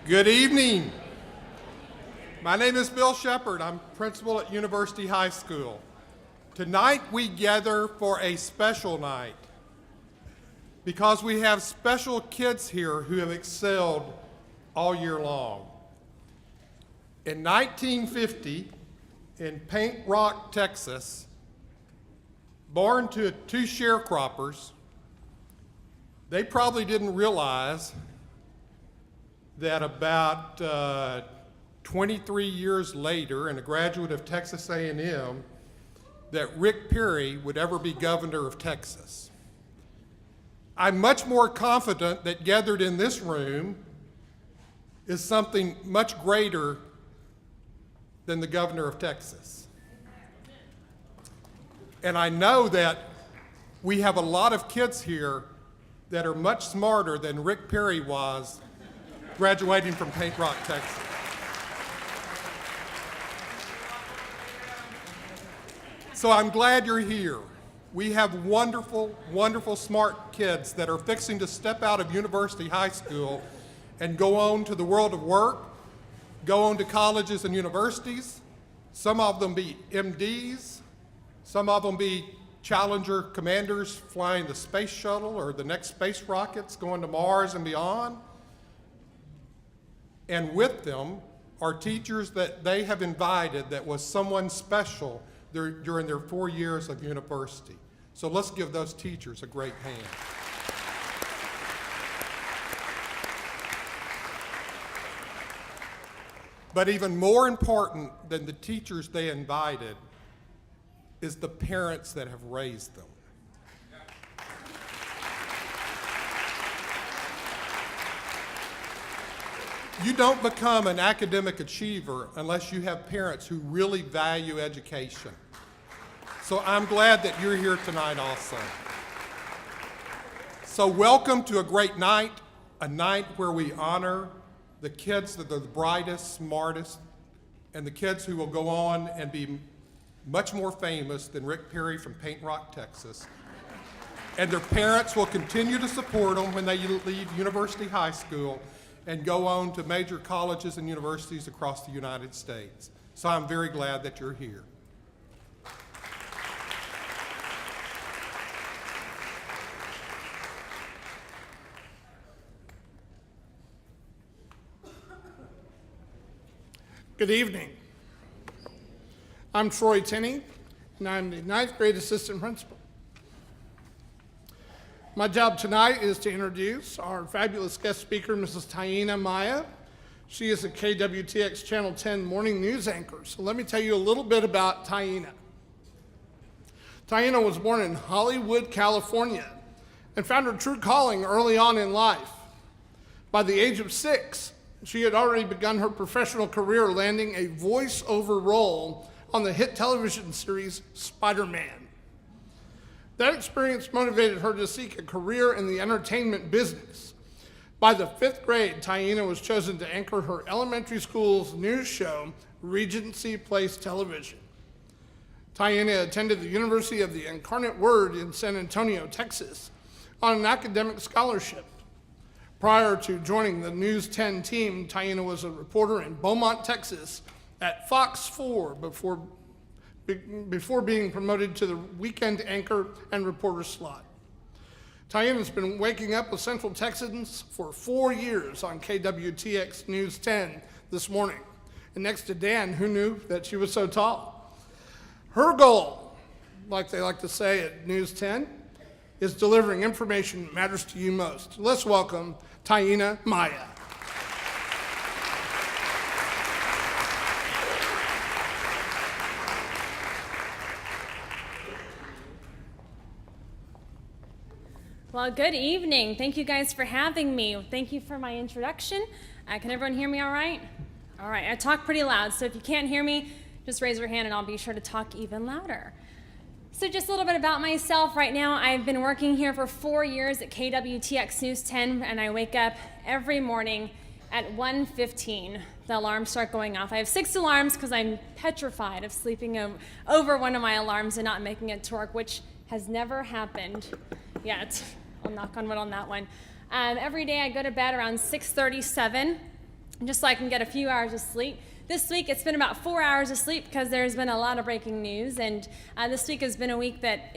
Good evening. My name is Bill Shepard. I'm principal at University High School. Tonight we gather for a special night because we have special kids here who have excelled all year long. In 1950, in Paint Rock, Texas, born to two sharecroppers, they probably didn't realize that about 23 years later, and a graduate of Texas A&M, that Rick Perry would ever be governor of Texas. I'm much more confident that gathered in this room is something much greater than the governor of Texas. And I know that we have a lot of kids here that are much smarter than Rick Perry was graduating from Paint Rock, Texas. So I'm glad you're here. We have wonderful, wonderful smart kids that are fixing to step out of University High School and go on to the world of work, go on to colleges and universities. Some of them be MDs, some of them be Challenger commanders flying the space shuttle or the next space rockets going to Mars and beyond. And with them are teachers that they have invited that was someone special during their 4 years of university. So let's give those teachers a great hand. But even more important than the teachers they invited is the parents that have raised them. You don't become an academic achiever unless you have parents who really value education. So I'm glad that you're here tonight also. So welcome to a great night, a night where we honor the kids that are the brightest, smartest, and the kids who will go on and be much more famous than Rick Perry from Paint Rock, Texas. And their parents will continue to support them when they leave University High School and go on to major colleges and universities across the United States. So I'm very glad that you're here. Good evening. I'm Troy Tenney, and I'm the 9th grade assistant principal. My job tonight is to introduce our fabulous guest speaker, Mrs. Taina Maya. She is a KWTX Channel 10 morning news anchor. So let me tell you a little bit about Taina. Taina was born in Hollywood, California, and found her true calling early on in life. By the age of 6, she had already begun her professional career landing a voice-over role on the hit television series Spider-Man. That experience motivated her to seek a career in the entertainment business. By the 5th grade, Taina was chosen to anchor her elementary school's news show, Regency Place Television. Taina attended the University of the Incarnate Word in San Antonio, Texas, on an academic scholarship. Prior to joining the News 10 team, Taina was a reporter in Beaumont, Texas, at Fox 4 before being promoted to the weekend anchor and reporter slot. Taina's been waking up with Central Texans for 4 years on KWTX News 10 this morning. And next to Dan, who knew that she was so tall? Her goal, like they like to say at News 10, is delivering information that matters to you most. Let's welcome Taina Maya. Well, good evening. Thank you guys for having me. Thank you for my introduction. Can everyone hear me all right? All right, I talk pretty loud, so if you can't hear me, just raise your hand and I'll be sure to talk even louder. So just a little bit about myself. Right now, I've been working here for 4 years at KWTX News 10, and I wake up every morning at 1:15. The alarms start going off. I have 6 alarms because I'm petrified of sleeping over one of my alarms and not making it to work, which has never happened yet. I'll knock on wood on that one. Every day I go to bed around 6:37, just so I can get a few hours of sleep. This week, it's been about 4 hours of sleep because there's been a lot of breaking news, and this week has been a week that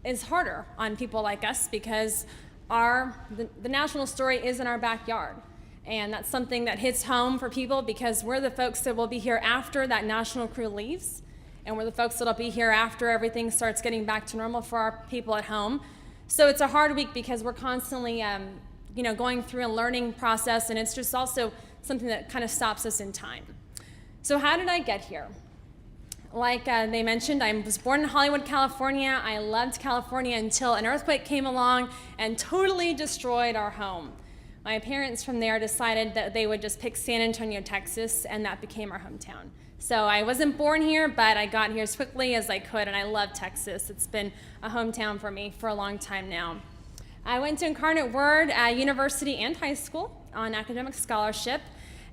is harder on people like us because the national story is in our backyard. And that's something that hits home for people because we're the folks that will be here after that national crew leaves, and we're the folks that'll be here after everything starts getting back to normal for our people at home. So it's a hard week because we're constantly going through a learning process, and it's just also something that kind of stops us in time. So how did I get here? Like they mentioned, I was born in Hollywood, California. I loved California until an earthquake came along and totally destroyed our home. My parents from there decided that they would just pick San Antonio, Texas, and that became our hometown. So I wasn't born here, but I got here as quickly as I could, and I love Texas. It's been a hometown for me for a long time now. I went to Incarnate Word University and high school on academic scholarship,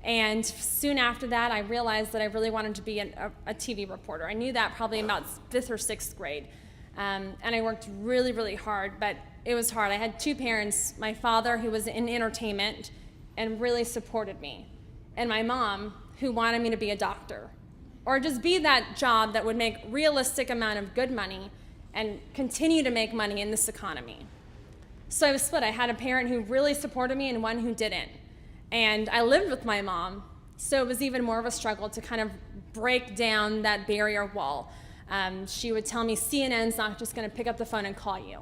and soon after that, I realized that I really wanted to be a TV reporter. I knew that probably about 5th or 6th grade, and I worked really, really hard, but it was hard. I had two parents, my father, who was in entertainment and really supported me, and my mom, who wanted me to be a doctor, or just be that job that would make realistic amount of good money and continue to make money in this economy. So I was split. I had a parent who really supported me and one who didn't. And I lived with my mom, so it was even more of a struggle to kind of break down that barrier wall. She would tell me CNN's not just going to pick up the phone and call you,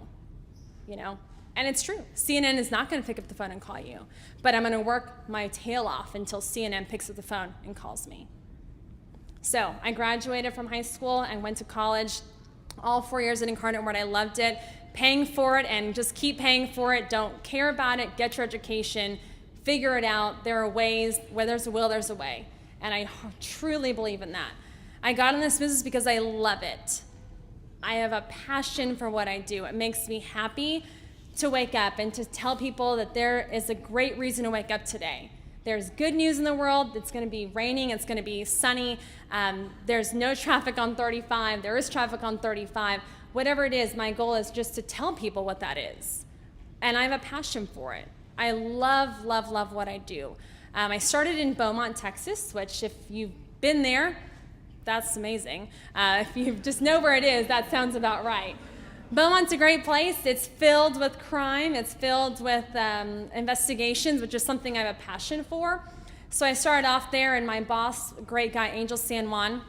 And it's true. CNN is not going to pick up the phone and call you. But I'm going to work my tail off until CNN picks up the phone and calls me. So I graduated from high school and went to college. All 4 years at Incarnate Word, I loved it. Paying for it and just keep paying for it. Don't care about it. Get your education. Figure it out. There are ways. Where there's a will, there's a way. And I truly believe in that. I got in this business because I love it. I have a passion for what I do. It makes me happy to wake up and to tell people that there is a great reason to wake up today. There's good news in the world. It's going to be raining. It's going to be sunny. There's no traffic on 35. There is traffic on 35. Whatever it is, my goal is just to tell people what that is. And I have a passion for it. I love, love, love what I do. I started in Beaumont, Texas, which if you've been there, that's amazing. If you just know where it is, that sounds about right. Beaumont's a great place. It's filled with crime. It's filled with investigations, which is something I have a passion for. So I started off there, and my boss, great guy, Angel San Juan,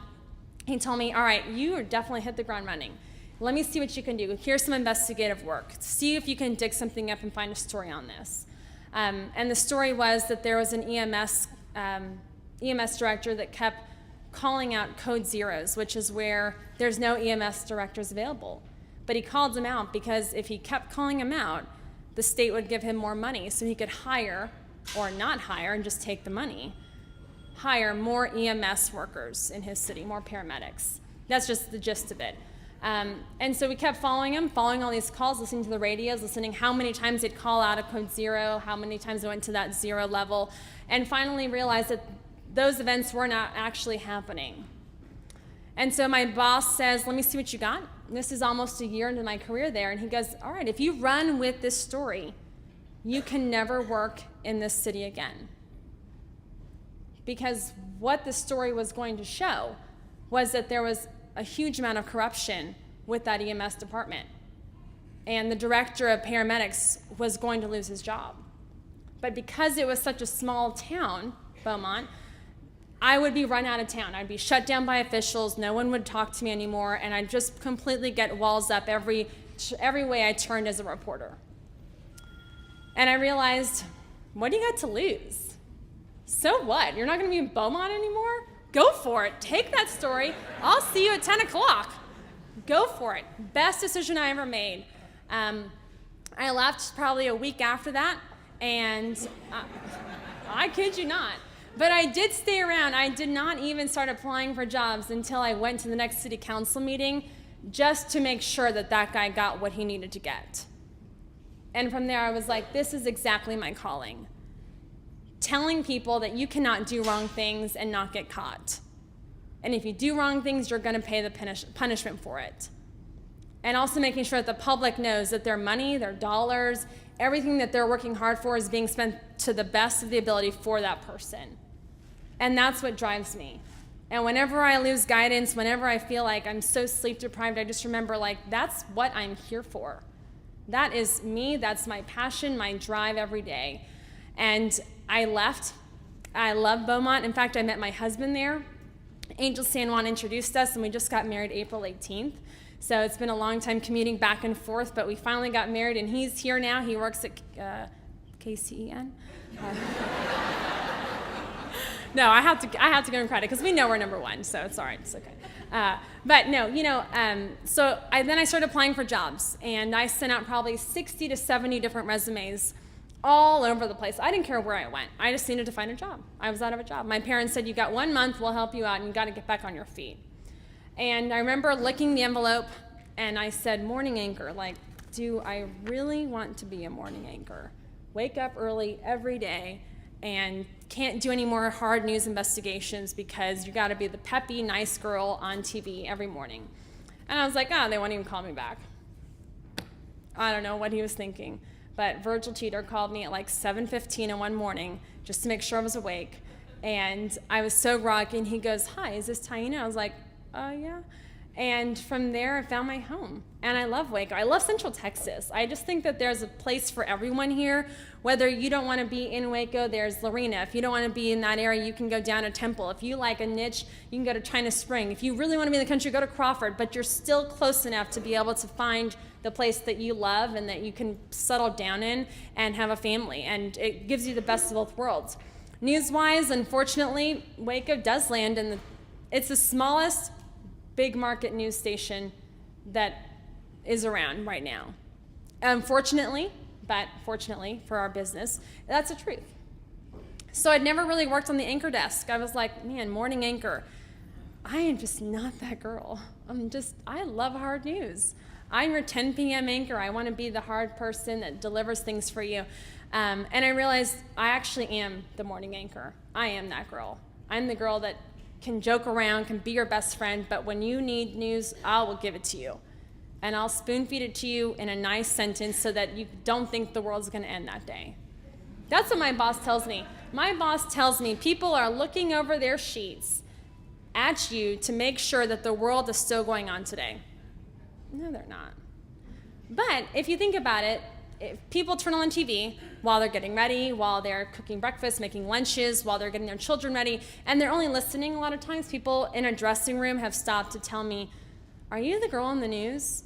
he told me, all right, you definitely hit the ground running. Let me see what you can do. Here's some investigative work. See if you can dig something up and find a story on this. And the story was that there was an EMS director that kept calling out code zeros, which is where there's no EMS directors available. But he called them out because if he kept calling them out, the state would give him more money so he could hire, or not hire and just take the money, hire more EMS workers in his city, more paramedics. That's just the gist of it. And so we kept following him, following all these calls, listening to the radios, listening how many times they'd call out a code zero, how many times they went to that zero level, and finally realized that those events were not actually happening. And so my boss says, let me see what you got. This is almost a year into my career there. And he goes, all right, if you run with this story, you can never work in this city again. Because what the story was going to show was that there was a huge amount of corruption with that EMS department. And the director of paramedics was going to lose his job. But because it was such a small town, Beaumont, I would be run out of town. I'd be shut down by officials. No one would talk to me anymore, and I'd just completely get walls up every way I turned as a reporter. And I realized, what do you got to lose? So what? You're not going to be in Beaumont anymore? Go for it. Take that story. I'll see you at 10 o'clock. Go for it. Best decision I ever made. I left probably a week after that, and I kid you not. But I did stay around. I did not even start applying for jobs until I went to the next city council meeting just to make sure that that guy got what he needed to get. And from there, I was like, this is exactly my calling. Telling people that you cannot do wrong things and not get caught. And if you do wrong things, you're going to pay the punishment for it. And also making sure that the public knows that their money, their dollars, everything that they're working hard for is being spent to the best of the ability for that person. And that's what drives me. And whenever I lose guidance, whenever I feel like I'm so sleep deprived, I just remember, like, that's what I'm here for. That is me, that's my passion, my drive every day. And I left. I love Beaumont. In fact, I met my husband there. Angel San Juan introduced us, and we just got married April 18th. So it's been a long time commuting back and forth, but we finally got married, and he's here now. He works at KCEN. No, I have to give him credit because we know we're number one, so it's all right. It's okay. But no, so then I started applying for jobs, and I sent out probably 60 to 70 different resumes all over the place. I didn't care where I went. I just needed to find a job. I was out of a job. My parents said, you got 1 month, we'll help you out, and you got to get back on your feet. And I remember licking the envelope, and I said, morning anchor. Like, do I really want to be a morning anchor? Wake up early every day and can't do any more hard news investigations because you got to be the peppy, nice girl on TV every morning. And I was like, they won't even call me back. I don't know what he was thinking. But Virgil Teeter called me at like 7:15 in one morning just to make sure I was awake. And I was so groggy, and he goes, hi, is this Taina? I was like, yeah. And from there, I found my home. And I love Waco. I love Central Texas. I just think that there's a place for everyone here. Whether you don't want to be in Waco, there's Lorena. If you don't want to be in that area, you can go down to Temple. If you like a niche, you can go to China Spring. If you really want to be in the country, go to Crawford. But you're still close enough to be able to find the place that you love and that you can settle down in and have a family. And it gives you the best of both worlds. News-wise, unfortunately, Waco does land in it's the smallest big market news station that is around right now. Unfortunately, but fortunately for our business, that's the truth. So I'd never really worked on the anchor desk. I was like, man, morning anchor. I am just not that girl. I love hard news. I'm your 10 p.m. anchor. I want to be the hard person that delivers things for you. And I realized I actually am the morning anchor. I am that girl. I'm the girl that can joke around, can be your best friend, but when you need news, I will give it to you. And I'll spoon feed it to you in a nice sentence so that you don't think the world's going to end that day. That's what my boss tells me. My boss tells me people are looking over their sheets at you to make sure that the world is still going on today. No, they're not. But if you think about it, if people turn on TV while they're getting ready, while they're cooking breakfast, making lunches, while they're getting their children ready, and they're only listening a lot of times, people in a dressing room have stopped to tell me, are you the girl on the news?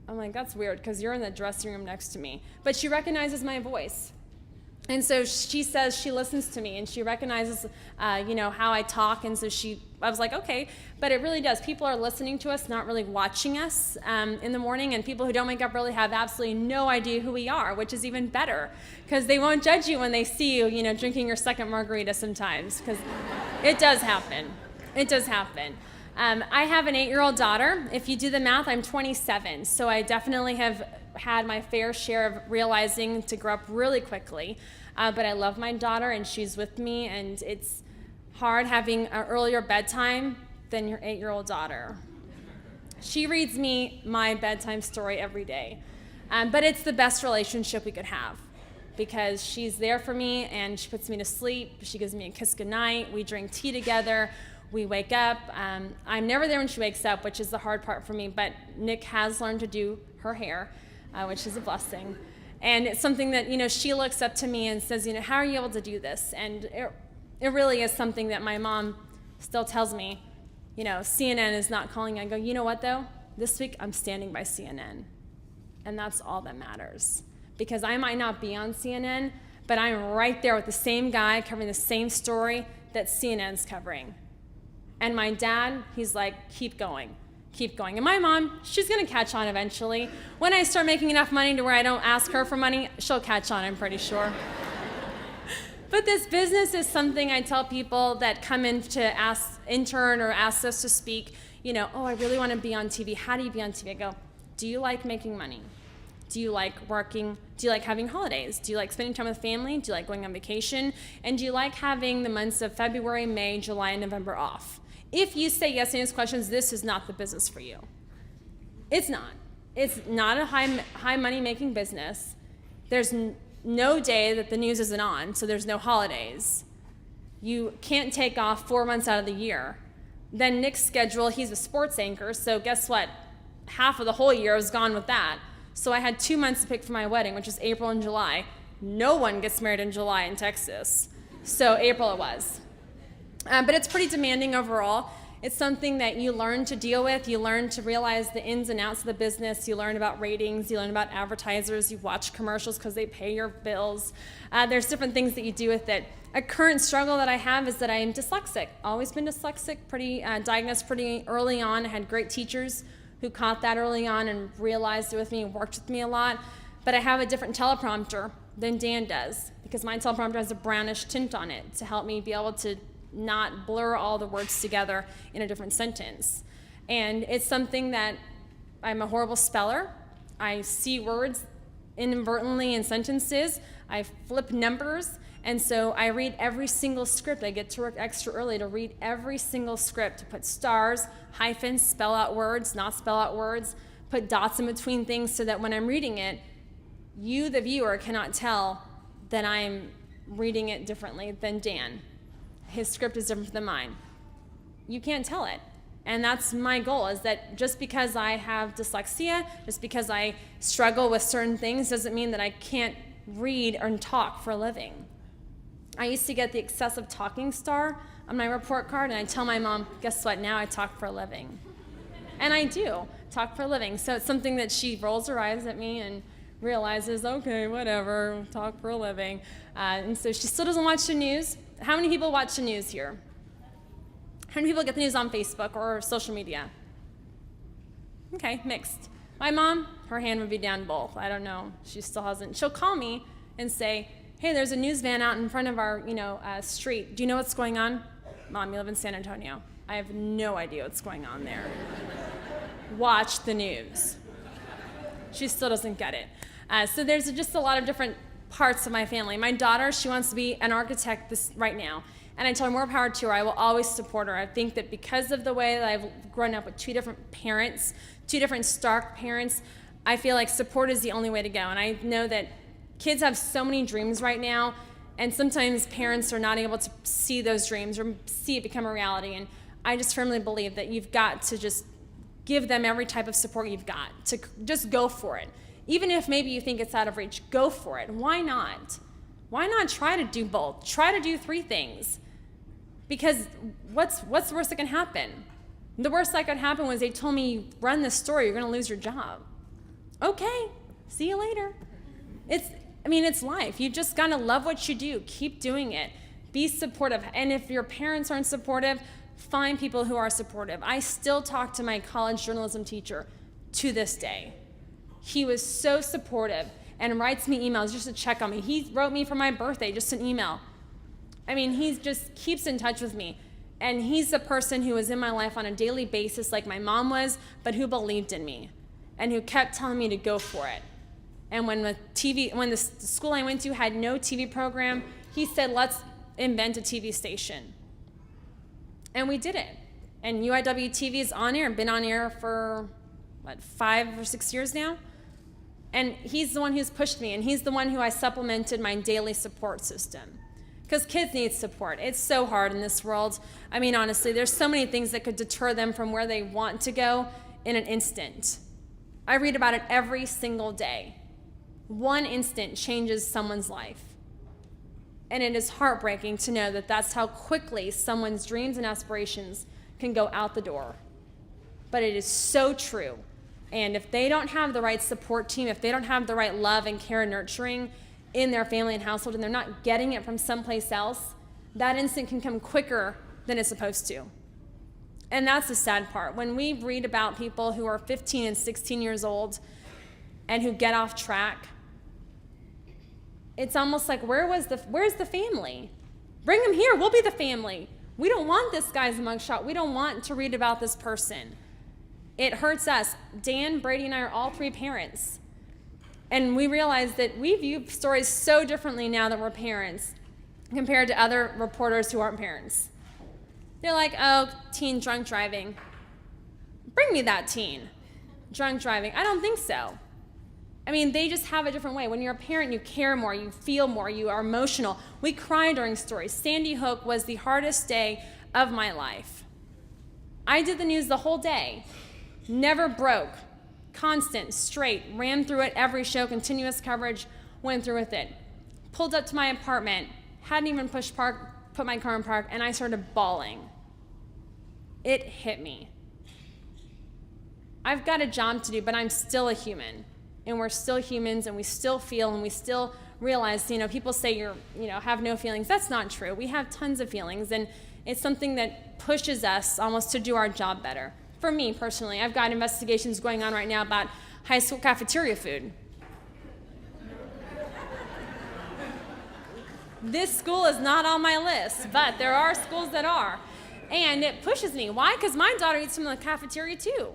I'm like, that's weird because you're in the dressing room next to me. But she recognizes my voice. And so she says she listens to me and she recognizes, how I talk. And so I was like, okay, but it really does. People are listening to us, not really watching us in the morning. And people who don't wake up really have absolutely no idea who we are, which is even better because they won't judge you when they see you, drinking your second margarita sometimes because it does happen. It does happen. I have an 8-year-old daughter. If you do the math, I'm 27. So I definitely have had my fair share of realizing to grow up really quickly. But I love my daughter, and she's with me, and it's hard having an earlier bedtime than your 8-year-old daughter. She reads me my bedtime story every day. But it's the best relationship we could have because she's there for me, and she puts me to sleep. She gives me a kiss goodnight. We drink tea together. We wake up. I'm never there when she wakes up, which is the hard part for me, but Nick has learned to do her hair, which is a blessing. And it's something that, she looks up to me and says, how are you able to do this? And it really is something that my mom still tells me, CNN is not calling. I go, you know what, though? This week I'm standing by CNN. And that's all that matters. Because I might not be on CNN, but I'm right there with the same guy covering the same story that CNN's covering. And my dad, he's like, keep going. Keep going. And my mom, she's going to catch on eventually. When I start making enough money to where I don't ask her for money, she'll catch on, I'm pretty sure. But this business is something I tell people that come in to intern or ask us to speak, I really want to be on TV. How do you be on TV? I go, do you like making money? Do you like working? Do you like having holidays? Do you like spending time with family? Do you like going on vacation? And do you like having the months of February, May, July, and November off? If you say yes to these questions, this is not the business for you. It's not. It's not a high money making business, There's no day that the news isn't on, so there's no holidays. You can't take off 4 months out of the year. Then Nick's schedule, he's a sports anchor, so guess what? Half of the whole year was gone with that. So I had 2 months to pick for my wedding, which is April and July. No one gets married in July in Texas. So April it was. But it's pretty demanding overall. It's something that you learn to deal with. You learn to realize the ins and outs of the business. You learn about ratings. You learn about advertisers. You watch commercials because they pay your bills. There's different things that you do with it. A current struggle that I have is that I am dyslexic. Always been dyslexic, diagnosed pretty early on. I had great teachers who caught that early on and realized it with me and worked with me a lot. But I have a different teleprompter than Dan does because my teleprompter has a brownish tint on it to help me be able to not blur all the words together in a different sentence. And it's something that I'm a horrible speller. I see words inadvertently in sentences. I flip numbers. And so I read every single script. I get to work extra early to read every single script, to put stars, hyphens, spell out words, not spell out words, put dots in between things so that when I'm reading it, you, the viewer, cannot tell that I'm reading it differently than Dan. His script is different than mine. You can't tell it. And that's my goal, is that just because I have dyslexia, just because I struggle with certain things, doesn't mean that I can't read or talk for a living. I used to get the excessive talking star on my report card, and I tell my mom, guess what, now I talk for a living. And I do talk for a living. So it's something that she rolls her eyes at me and realizes, okay, whatever, talk for a living. And so she still doesn't watch the news. How many people watch the news here? How many people get the news on Facebook or social media? Okay, mixed. My mom, her hand would be down both. I don't know. She still hasn't. She'll call me and say, hey, there's a news van out in front of our street. Do you know what's going on? Mom, you live in San Antonio. I have no idea what's going on there. Watch the news. She still doesn't get it. So there's just a lot of different parts of my family. My daughter, she wants to be an architect right now. And I tell her more power to her. I will always support her. I think that because of the way that I've grown up with two different parents, two different stark parents, I feel like support is the only way to go. And I know that kids have so many dreams right now, and sometimes parents are not able to see those dreams or see it become a reality. And I just firmly believe that you've got to just give them every type of support you've got, to just go for it. Even if maybe you think it's out of reach, go for it. Why not? Why not try to do both? Try to do three things. Because what's the worst that can happen? The worst that could happen was they told me, run this store, you're going to lose your job. Okay, see you later. It's life. You just got to love what you do. Keep doing it. Be supportive. And if your parents aren't supportive, find people who are supportive. I still talk to my college journalism teacher to this day. He was so supportive and writes me emails just to check on me. He wrote me for my birthday, just an email. He just keeps in touch with me. And he's the person who was in my life on a daily basis like my mom was, but who believed in me and who kept telling me to go for it. And when the school I went to had no TV program, he said, let's invent a TV station. And we did it. And UIW TV is on air and been on air for, 5 or 6 years now? And he's the one who's pushed me, and he's the one who I supplemented my daily support system. Because kids need support. It's so hard in this world. Honestly, there's so many things that could deter them from where they want to go in an instant. I read about it every single day. One instant changes someone's life. And it is heartbreaking to know that that's how quickly someone's dreams and aspirations can go out the door. But it is so true. And if they don't have the right support team, if they don't have the right love and care and nurturing in their family and household, and they're not getting it from someplace else, that instant can come quicker than it's supposed to. And that's the sad part. When we read about people who are 15 and 16 years old and who get off track, it's almost like, where's the family? Bring them here, we'll be the family. We don't want this guy's mugshot. We don't want to read about this person. It hurts us. Dan, Brady, and I are all three parents. And we realize that we view stories so differently now that we're parents compared to other reporters who aren't parents. They're like, oh, teen drunk driving. Bring me that teen drunk driving. I don't think so. I mean, they just have a different way. When you're a parent, you care more, you feel more, you are emotional. We cry during stories. Sandy Hook was the hardest day of my life. I did the news the whole day, never broke, constant, straight, ran through it every show, continuous coverage, went through with it. Pulled up to my apartment, hadn't even put my car in park, and I started bawling. It hit me. I've got a job to do, but I'm still a human. And we're still humans, and we still feel, and we still realize, people say have no feelings. That's not true. We have tons of feelings, and it's something that pushes us almost to do our job better. For me, personally, I've got investigations going on right now about high school cafeteria food. This school is not on my list, but there are schools that are. And it pushes me. Why? Because my daughter eats from the cafeteria too.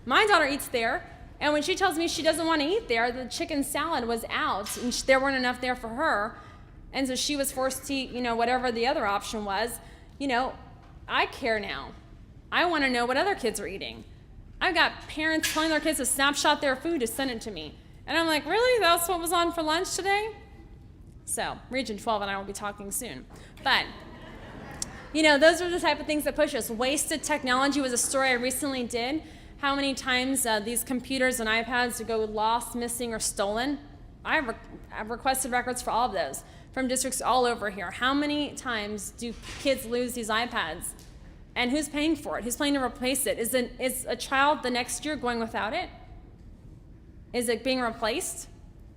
My daughter eats there, and when she tells me she doesn't want to eat there, the chicken salad was out, and there weren't enough there for her, and so she was forced to eat, whatever the other option was. I care now. I want to know what other kids are eating. I've got parents telling their kids to snapshot their food to send it to me. And I'm like, really? That's what was on for lunch today? So, Region 12 and I will be talking soon. But, those are the type of things that push us. Wasted technology was a story I recently did. How many times these computers and iPads go lost, missing, or stolen. I've requested records for all of those from districts all over here. How many times do kids lose these iPads? And who's paying for it? Who's planning to replace it? Is a child the next year going without it? Is it being replaced?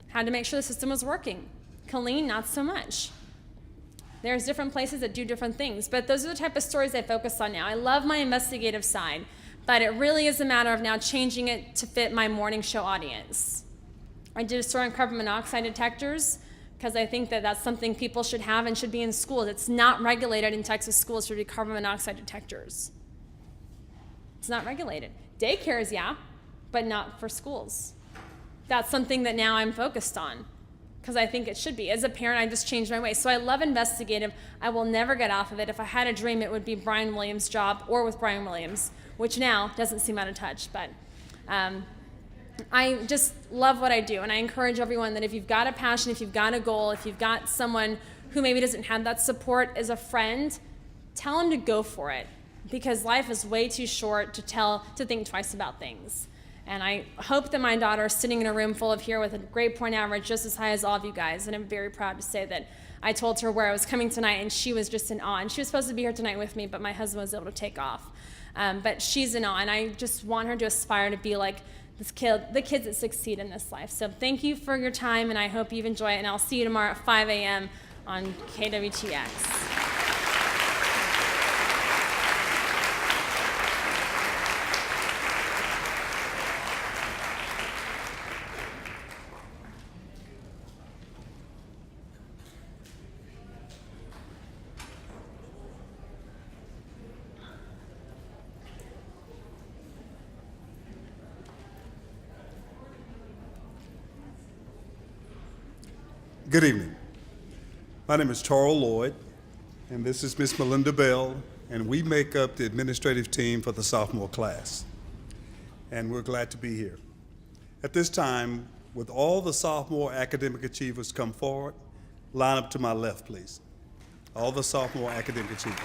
Had to make sure the system was working. Colleen, not so much. There's different places that do different things, but those are the type of stories I focus on now. I love my investigative side, but it really is a matter of now changing it to fit my morning show audience. I did a story on carbon monoxide detectors because I think that that's something people should have and should be in schools. It's not regulated in Texas schools to be carbon monoxide detectors. It's not regulated. Daycares, yeah, but not for schools. That's something that now I'm focused on because I think it should be. As a parent, I just changed my ways. So I love investigative. I will never get off of it. If I had a dream, it would be Brian Williams' job or with Brian Williams, which now doesn't seem out of touch, but I just love what I do, and I encourage everyone that if you've got a passion, if you've got a goal, if you've got someone who maybe doesn't have that support as a friend, tell them to go for it, because life is way too short to think twice about things. And I hope that my daughter is sitting in a room full of here with a grade point average just as high as all of you guys, and I'm very proud to say that I told her where I was coming tonight, and she was just in awe. And she was supposed to be here tonight with me, but my husband was able to take off. But she's in awe, and I just want her to aspire to be like the kids that succeed in this life. So thank you for your time, and I hope you've enjoyed it, and I'll see you tomorrow at 5 a.m. on KWTX. Good evening. My name is Charles Lloyd, and this is Miss Melinda Bell, and we make up the administrative team for the sophomore class. And we're glad to be here. At this time, would all the sophomore academic achievers come forward? Line up to my left, please. All the sophomore academic achievers.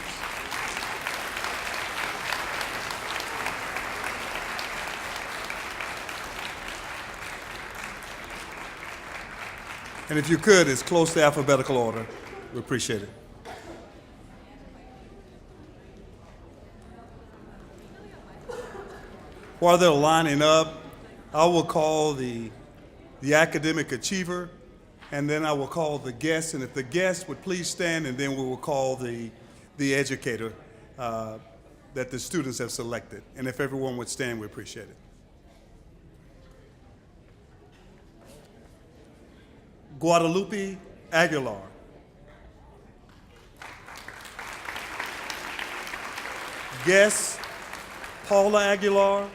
And if you could, as close to alphabetical order, we appreciate it. While they're lining up, I will call the academic achiever, and then I will call the guest, and if the guest would please stand, and then we will call the educator that the students have selected. And if everyone would stand, we appreciate it. Guadalupe Aguilar. Guest Paula Aguilar,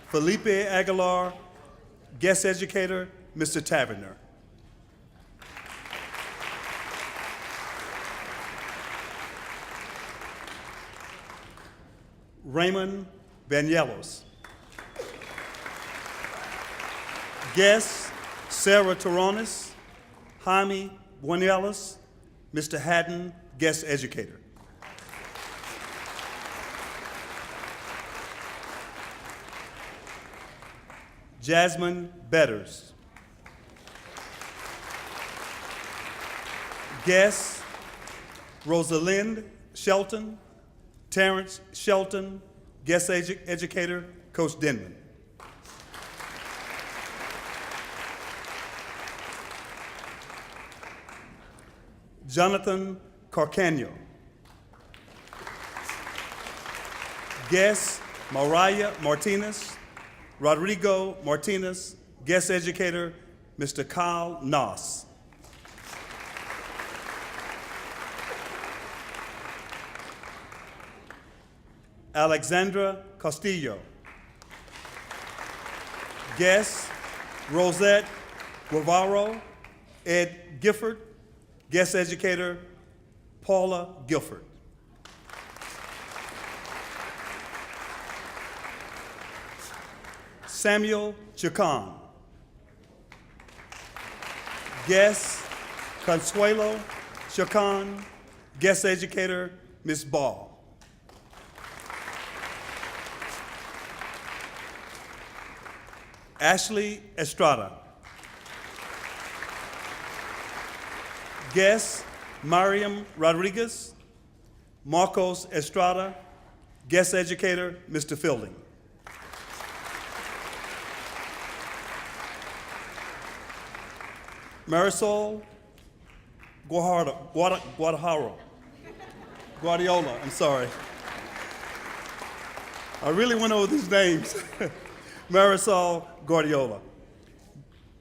Felipe Aguilar, guest educator Mr. Taverner. Raymond Banielos. Guests, Sarah Toronis, Jaime Buenelas, Mr. Haddon, guest educator. Jasmine Betters. Guests, Rosalind Shelton, Terrence Shelton, guest educator, Coach Denman. Jonathan Carcano. Guest, Mariah Martinez, Rodrigo Martinez, guest educator, Mr. Kyle Noss. Alexandra Castillo. Guest, Rosette Guevaro, Ed Gifford, guest educator, Paula Guilford. Samuel Chacon. Guest, Consuelo Chacon, guest educator, Ms. Ball. Ashley Estrada. Guest, Mariam Rodriguez, Marcos Estrada, guest educator, Mr. Fielding. Marisol Guardiola, I'm sorry. I really went over these names. Marisol Guardiola.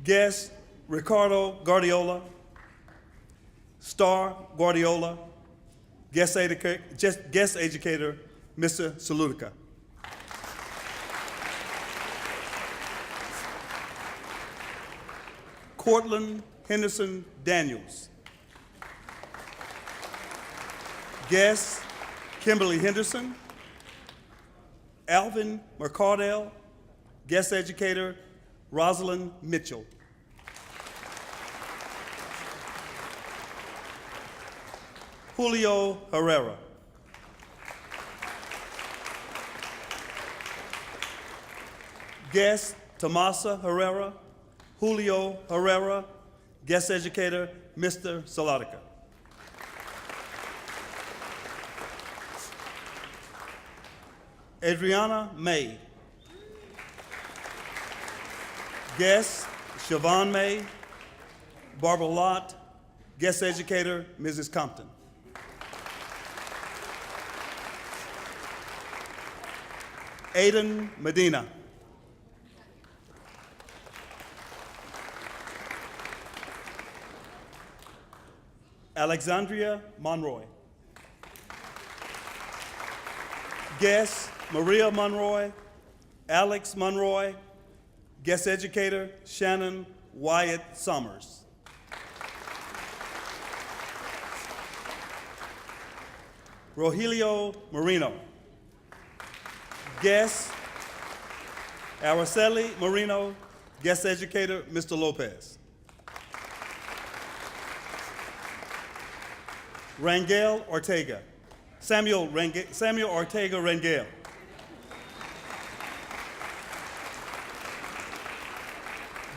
Guest, Ricardo Guardiola. Star Guardiola. Guest educator, Mr. Salutica. Cortland Henderson Daniels. Guest, Kimberly Henderson. Alvin McCardell, guest educator, Rosalind Mitchell. Julio Herrera. Guest, Tomasa Herrera. Julio Herrera, guest educator, Mr. Salatica. Adriana May. Guest, Siobhan May. Barbara Lott, guest educator, Mrs. Compton. Aiden Medina. Alexandria Monroy. Guest, Maria Monroy, Alex Monroy, guest educator, Shannon Wyatt Summers. Rogelio Marino. Guest, Araceli Marino, guest educator, Mr. Lopez. Rangel Ortega. Samuel Ortega Rangel.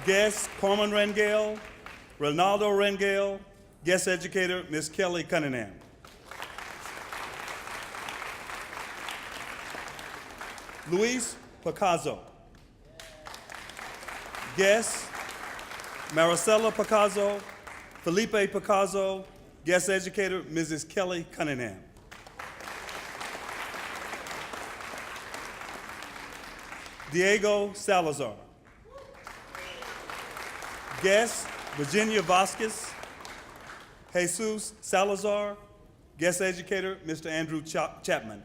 Guest, Carmen Rangel, Ronaldo Rangel, guest educator, Ms. Kelly Cunningham. Luis Picasso. Guest, Maricela Picasso, Felipe Picasso, guest educator, Mrs. Kelly Cunningham. Diego Salazar. Guest, Virginia Vasquez. Jesus Salazar, guest educator, Mr. Andrew Chapman.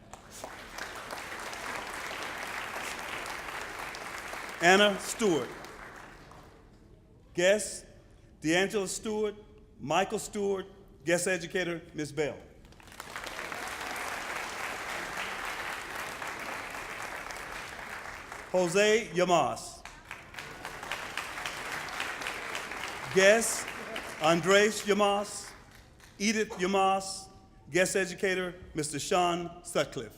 Anna Stewart. Guest, D'Angela Stewart, Michael Stewart, guest educator, Ms. Bell. Jose Llamas. Guest, Andres Yamas, Edith Yamas, guest educator, Mr. Sean Sutcliffe.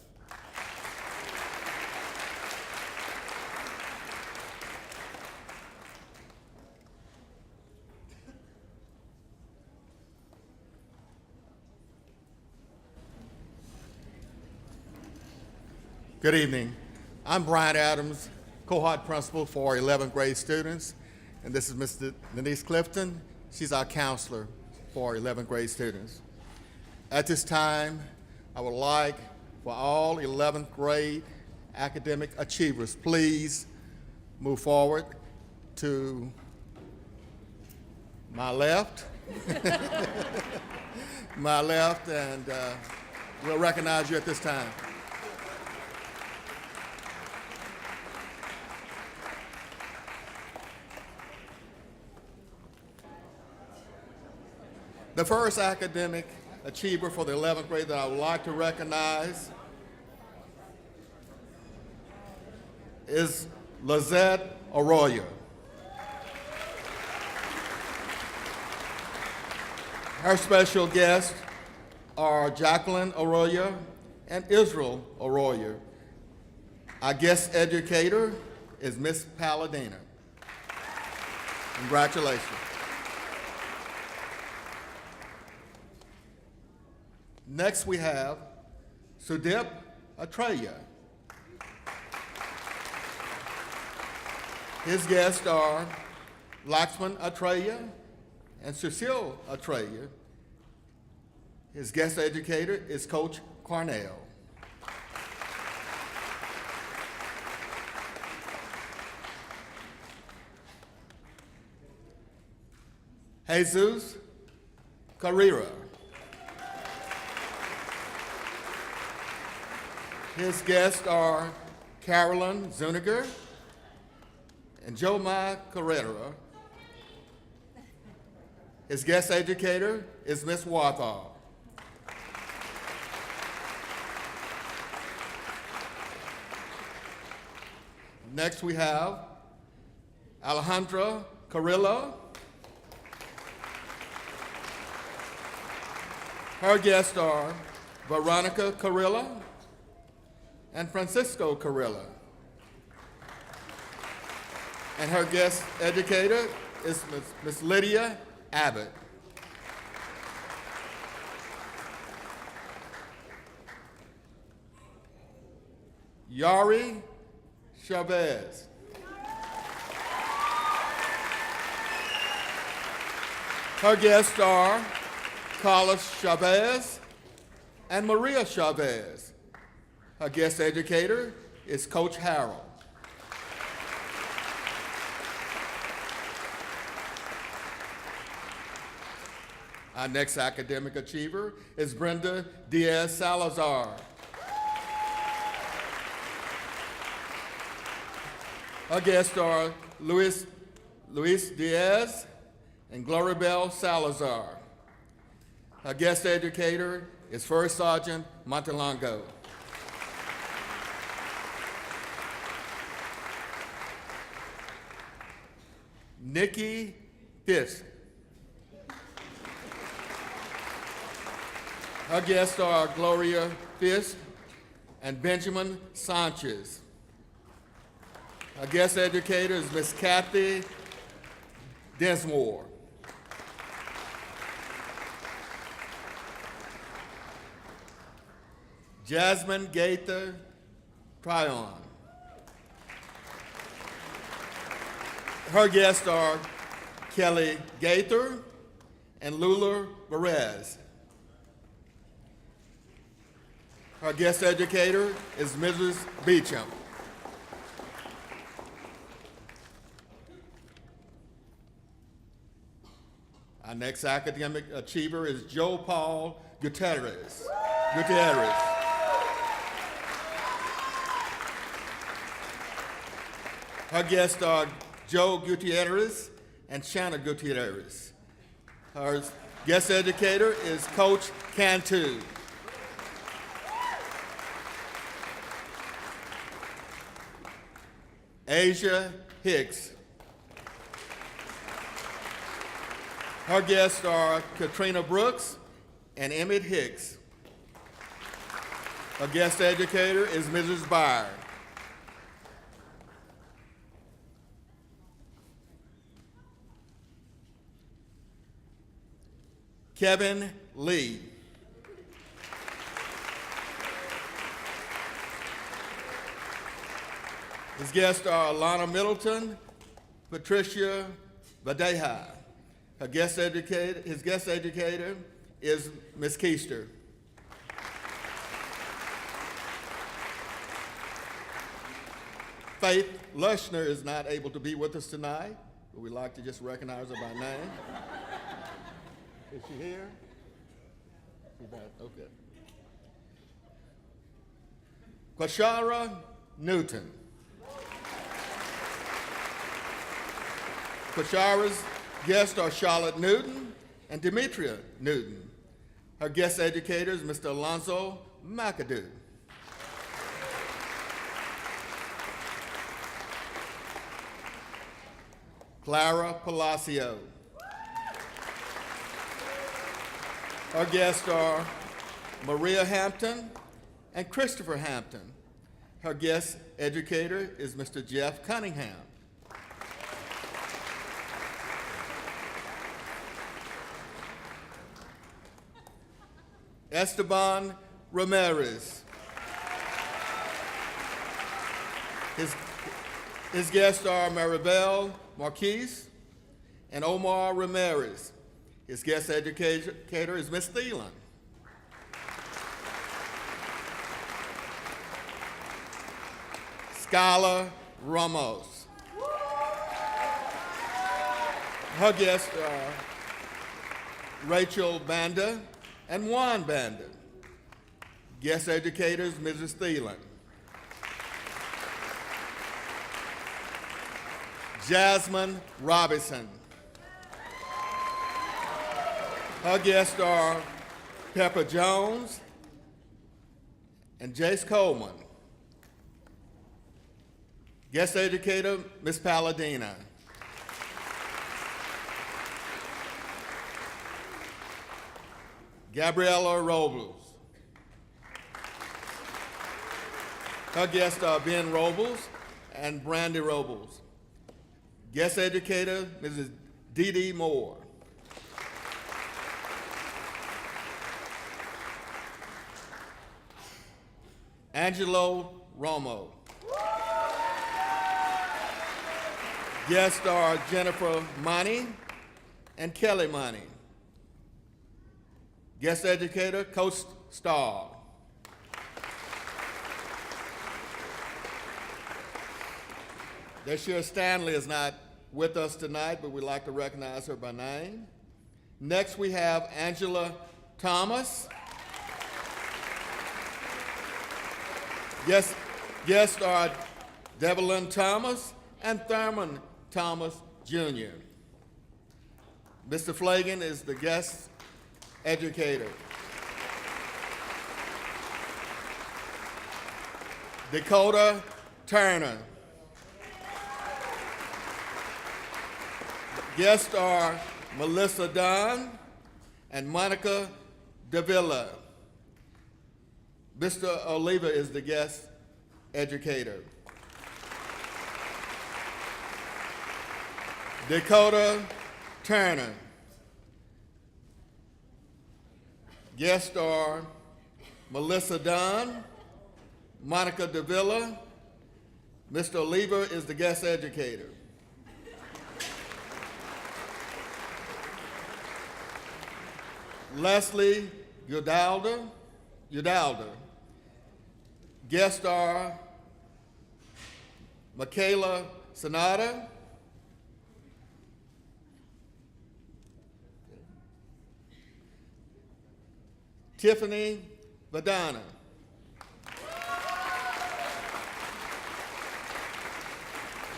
Good evening. I'm Brian Adams, cohort principal for 11th grade students, and this is Ms. Denise Clifton. She's our counselor for 11th grade students. At this time, I would like for all 11th grade academic achievers, please move forward to my left. My left, and we'll recognize you at this time. The first academic achiever for the 11th grade that I would like to recognize is Lizette Arroyo. Her special guests are Jacqueline Arroyo and Israel Arroyo. Our guest educator is Miss Palladina. Congratulations. Next we have Sudip Atreya. His guests are Laxman Atreya and Cecile Atreya. His guest educator is Coach Cornell. Jesus Carrera. His guests are Carolyn Zuniger and Jomai Carrera. His guest educator is Miss Warthall. Next we have Alejandra Carrillo. Her guests are Veronica Carrillo and Francisco Carrillo. And her guest educator is Miss Lydia Abbott. Yari Chavez. Her guests are Carlos Chavez and Maria Chavez. Her guest educator is Coach Harold. Our next academic achiever is Brenda Diaz Salazar. Her guests are Luis Diaz and Gloribel Salazar. Her guest educator is First Sergeant Montelongo. Nikki Fisk. Her guests are Gloria Fisk and Benjamin Sanchez. Our guest educator is Miss Kathy Densmore. Jasmine Gaither Tryon. Her guests are Kelly Gaither and Lula Perez. Her guest educator is Mrs. Beecham. Our next academic achiever is Joe Paul Gutierrez. Her guests are Joe Gutierrez and Shanna Gutierrez. Her guest educator is Coach Cantu. Asia Hicks. Her guests are Katrina Brooks and Emmett Hicks. Our guest educator is Mrs. Byer. Kevin Lee. His guests are Alana Middleton, Patricia Vadeha. His guest educator is Ms. Keister. Faith Lushner is not able to be with us tonight, but we'd like to just recognize her by name. Is she here? She's not, okay. Quashara Newton. Quashara's guests are Charlotte Newton and Demetria Newton. Her guest educator is Mr. Alonzo McAdoo. Clara Palacio. Our guests are Maria Hampton and Christopher Hampton. Her guest educator is Mr. Jeff Cunningham. Esteban Ramirez. His guests are Maribel Marquise and Omar Ramirez. His guest educator is Miss Thielen. Skylar Ramos. Her guests are Rachel Banda and Juan Banda. Guest educators, Mrs. Thielen. Jasmine Robinson. Her guests are Pepper Jones and Jace Coleman. Guest educator, Ms. Palladina. Gabriela Robles. Her guests are Ben Robles and Brandy Robles. Guest educator, Mrs. Dee Dee Moore. Angelo Romo. Guests are Jennifer Money and Kelly Money. Guest educator, Coach Starr. Deshae Stanley is not with us tonight, but we'd like to recognize her by name. Next, we have Angela Thomas. Guests are Devlin Thomas and Thurman Thomas Jr. Mr. Flagan is the guest educator. Dakota Turner. Guests are Melissa Dunn and Monica Davila. Mr. Oliva is the guest educator. Dakota Turner. Guests are Melissa Dunn, Monica Davila. Mr. Oliva is the guest educator. Leslie Udalda. Guests are Michaela Sonata, Tiffany Vadana.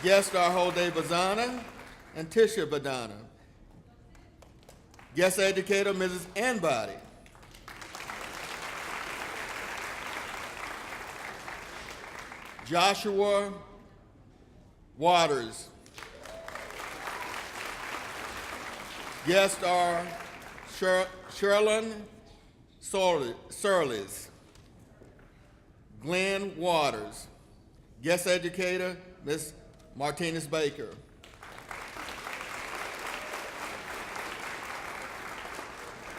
Guests are Jose Bazana and Tisha Badana. Guest educator, Mrs. Anbody. Joshua Guests are Sherlyn Surlees, Glenn Waters, guest educator, Ms. Martinez Baker.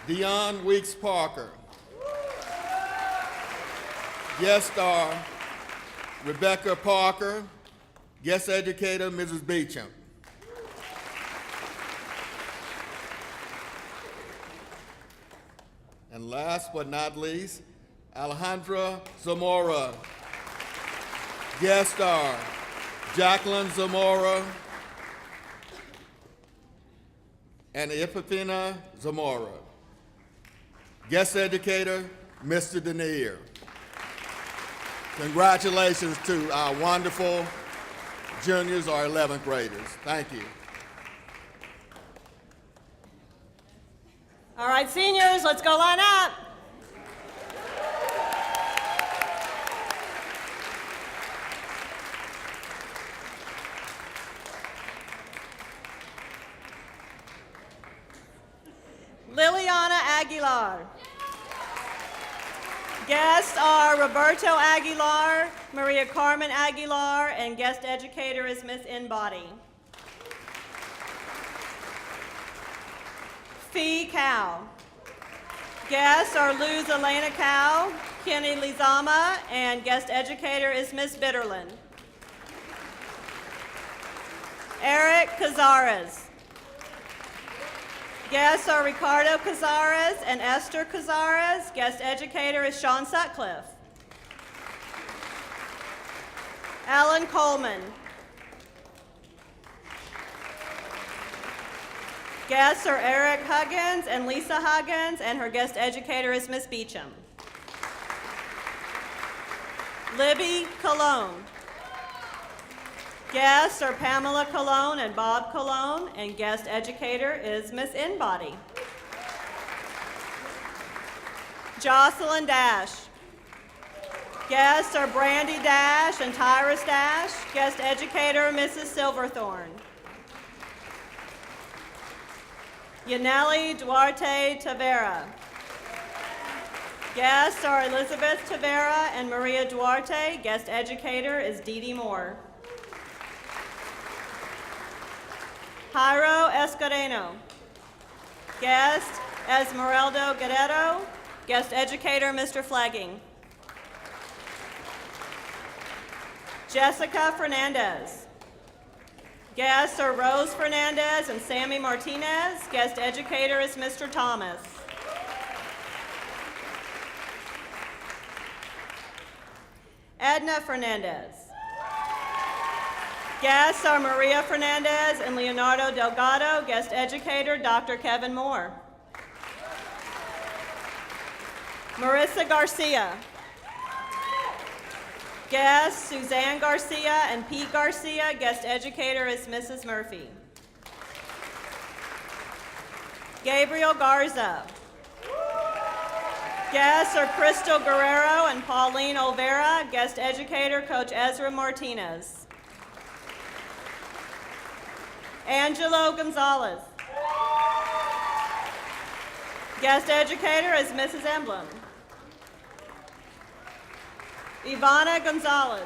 Dion Weeks Parker. Guest star, Rebecca Parker, guest educator, Mrs. Beecham. And last but not least, Alejandra Zamora. Guest star, Jacqueline Zamora and Epifina Zamora. Guest educator, Mr. Denier. Congratulations to our wonderful juniors or 11th graders. Thank you. All right, seniors, let's go line up. Liliana Aguilar. Guests are Roberto Aguilar, Maria Carmen Aguilar, and guest educator is Miss Inbody. Fee Cow. Guests are Luz Elena Cow, Kenny Lizama, and guest educator is Miss Bitterland. Eric Cazares. Guests are Ricardo Cazares and Esther Cazares. Guest educator is Sean Sutcliffe. Alan Coleman. Guests are Eric Huggins and Lisa Huggins, and her guest educator is Miss Beecham. Libby Colon. Guests are Pamela Colon and Bob Colon, and guest educator is Miss Inbody. Jocelyn Dash. Guests are Brandy Dash and Tyrus Dash. Guest educator, Mrs. Silverthorne. Yaneli Duarte Tavera. Guests are Elizabeth Tavera and Maria Duarte. Guest educator is Dee Dee Moore. Jairo Escudeno. Guest, Esmeralda Guerrero. Guest educator, Mr. Flagging. Jessica Fernandez. Guests are Rose Fernandez and Sammy Martinez. Guest educator is Mr. Thomas. Edna Fernandez. Guests are Maria Fernandez and Leonardo Delgado. Guest educator, Dr. Kevin Moore. Marissa Garcia. Guests, Suzanne Garcia and Pete Garcia. Guest educator is Mrs. Murphy. Gabriel Garza. Guests are Crystal Guerrero and Pauline Olvera. Guest educator, Coach Ezra Martinez. Angelo Gonzalez. Guest educator is Mrs. Emblem. Ivana Gonzalez.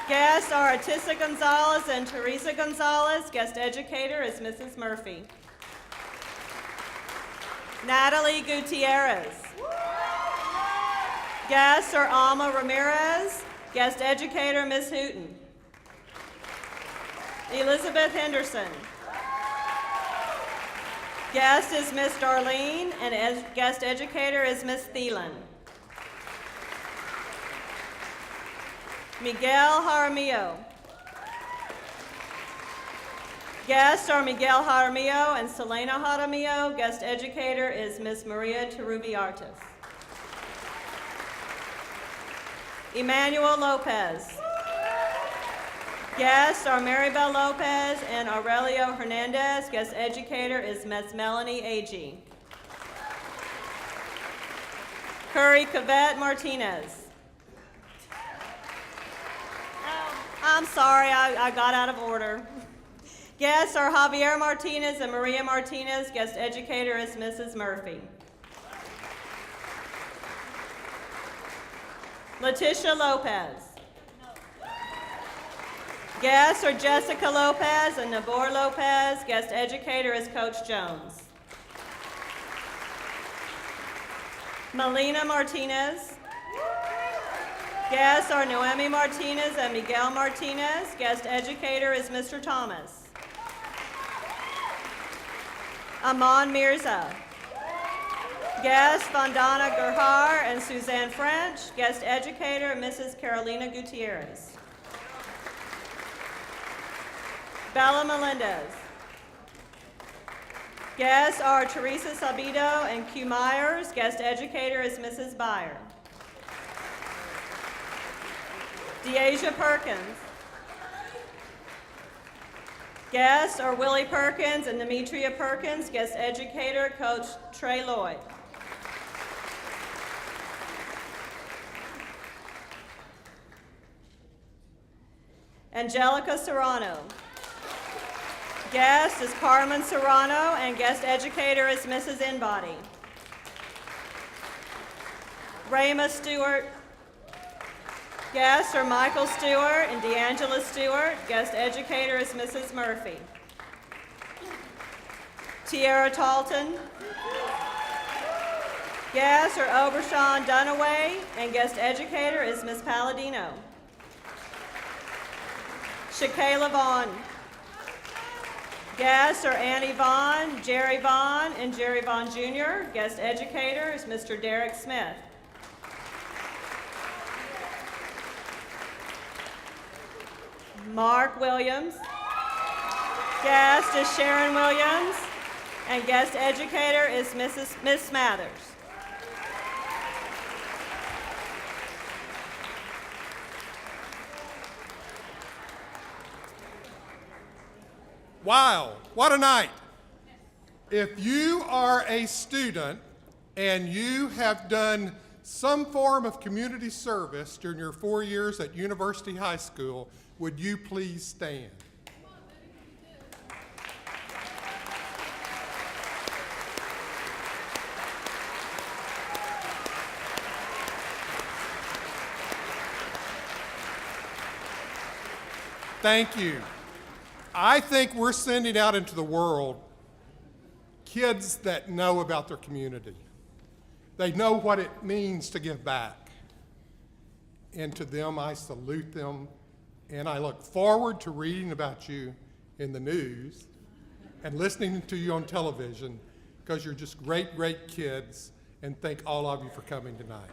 Guests are Atissa Gonzalez and Teresa Gonzalez. Guest educator is Mrs. Murphy. Natalie Gutierrez. Guests are Alma Ramirez. Guest educator, Ms. Hooten. Elizabeth Henderson. Guest is Miss Darlene, and guest educator is Miss Thielen. Miguel Jaramillo. Guests are Miguel Jaramillo and Selena Jaramillo. Guest educator is Miss Maria Terubiartis. Emmanuel Lopez. Guests are Maribel Lopez and Aurelio Hernandez. Guest educator is Ms. Melanie Agee. Curry Cavett Martinez. I'm sorry, I got out of order. Guests are Javier Martinez and Maria Martinez. Guest educator is Mrs. Murphy. Letitia Lopez. Guests are Jessica Lopez and Nabor Lopez. Guest educator is Coach Jones. Melina Martinez. Guests are Noemi Martinez and Miguel Martinez. Guest educator is Mr. Thomas. Aman Mirza. Guests Vandana Gurhar and Suzanne French. Guest educator Mrs. Carolina Gutierrez. Bella Melendez. Guests are Teresa Sabido and Q Myers. Guest educator is Mrs. Byer. Deasia Perkins. Guests are Willie Perkins and Demetria Perkins. Guest educator, Coach Trey Lloyd. Angelica Serrano. Guest is Carmen Serrano, and guest educator is Mrs. Inbody. Rayma Stewart. Guests are Michael Stewart and D'Angela Stewart. Guest educator is Mrs. Murphy. Tiara Talton. Guests are Obershawn Dunaway, and guest educator is Miss Palladino. Shakayla Vaughn. Guests are Annie Vaughn, Jerry Vaughn, and Jerry Vaughn Jr. Guest educator is Mr. Derek Smith. Mark Williams. Guest is Sharon Williams, and guest educator is Miss Smathers. Wow, what a night. If you are a student and you have done some form of community service during your 4 years at University High School, would you please stand? Thank you. I think we're sending out into the world kids that know about their community. They know what it means to give back. And to them, I salute them, and I look forward to reading about you in the news and listening to you on television, because you're just great, great kids, and thank all of you for coming tonight.